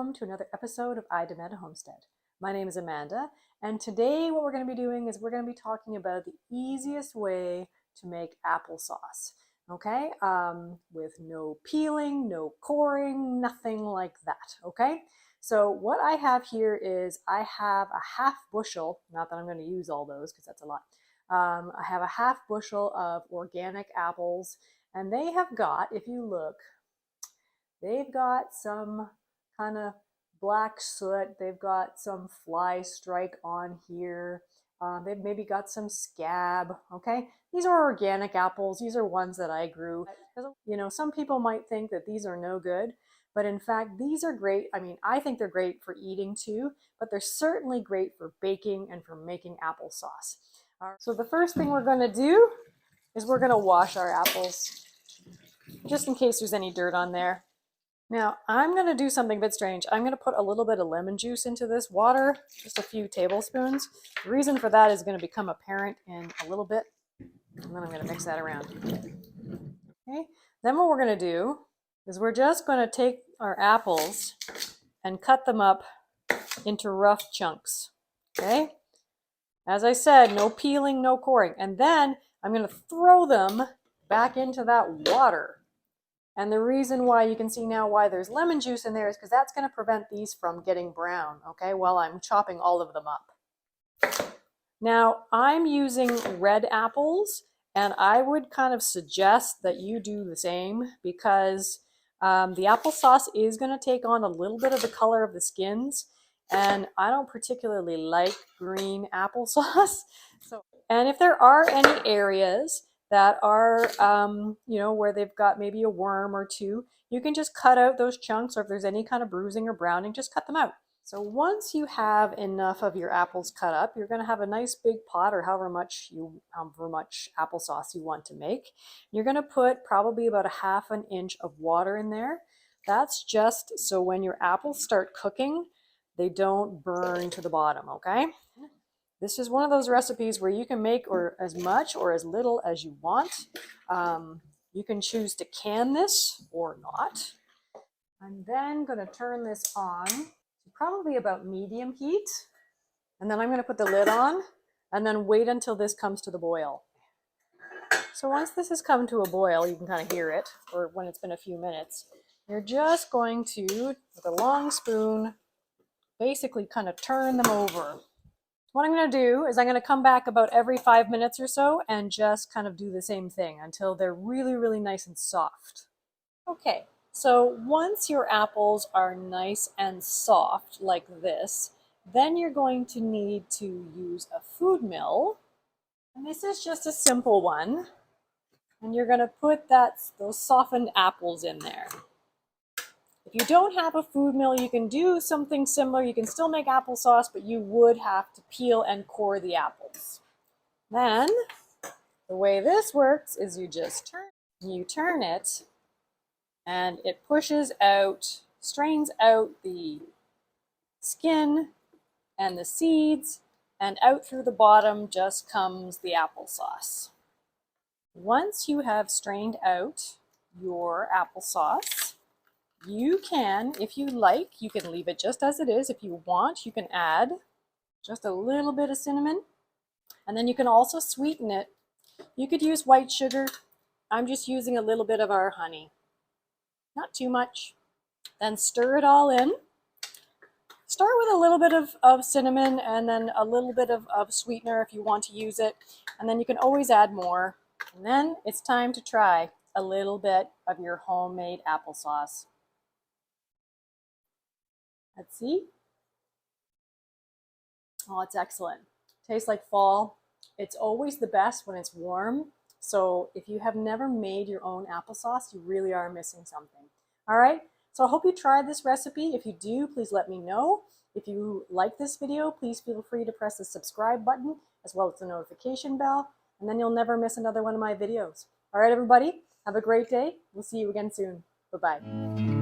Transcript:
welcome to another episode of I Demand a Homestead. My name is Amanda, and today what we're going to be doing is we're going to be talking about the easiest way to make applesauce. Okay, with no peeling, no coring, nothing like that. Okay, so what I have here is I have a half bushel, not that I'm going to use all those because that's a lot. I have a half bushel of organic apples, and they have got, if you look, they've got some kind of black soot. They've got some fly strike on here. They've maybe got some scab, okay? These are organic apples. These are ones that I grew. You know, some people might think that these are no good, but in fact, these are great. I mean, I think they're great for eating too, but they're certainly great for baking and for making applesauce. So the first thing we're gonna do is we're gonna wash our apples, just in case there's any dirt on there. Now, I'm going to do something a bit strange. I'm going to put a little bit of lemon juice into this water, just a few tablespoons. The reason for that is going to become apparent in a little bit, and then I'm going to mix that around. Okay. Then what we're going to do is we're just going to take our apples and cut them up into rough chunks. Okay? As I said, no peeling, no coring. And then I'm going to throw them back into that water. And the reason why you can see now why there's lemon juice in there is because that's going to prevent these from getting brown, okay, while I'm chopping all of them up. Now, I'm using red apples, and I would kind of suggest that you do the same because the applesauce is going to take on a little bit of the color of the skins, and I don't particularly like green applesauce. And if there are any areas that are, you know, where they've got maybe a worm or two, you can just cut out those chunks, or if there's any kind of bruising or browning, just cut them out. So once you have enough of your apples cut up, you're going to have a nice big pot, or however much applesauce you want to make. You're going to put probably about a ½ inch of water in there. That's just so when your apples start cooking, they don't burn to the bottom, okay? This is one of those recipes where you can make as much or as little as you want. You can choose to can this or not. I'm then going to turn this on to probably about medium heat. And then I'm going to put the lid on and then wait until this comes to the boil. So once this has come to a boil, you can kind of hear it, or when it's been a few minutes, you're just going to, with a long spoon, basically kind of turn them over. What I'm going to do is I'm going to come back about every 5 minutes or so and just kind of do the same thing until they're really, really nice and soft. Okay, so once your apples are nice and soft like this, then you're going to need to use a food mill. And this is just a simple one. And you're going to put those softened apples in there. If you don't have a food mill, you can do something similar. You can still make applesauce, but you would have to peel and core the apples. Then, the way this works is you just turn it, and it pushes out, strains out the skin and the seeds, and out through the bottom just comes the applesauce. Once you have strained out your applesauce, you can, if you like, you can leave it just as it is. If you want, you can add just a little bit of cinnamon. And then you can also sweeten it. You could use white sugar. I'm just using a little bit of our honey. Not too much. Then stir it all in. Start with a little bit of cinnamon and then a little bit of sweetener if you want to use it. And then you can always add more. And then it's time to try a little bit of your homemade applesauce. Let's see. Oh, it's excellent. Tastes like fall. It's always the best when it's warm. So if you have never made your own applesauce, you really are missing something. All right. So I hope you tried this recipe. If you do, please let me know. If you like this video, please feel free to press the subscribe button as well as the notification bell, and then you'll never miss another one of my videos. All right, everybody. Have a great day. We'll see you again soon. Bye-bye.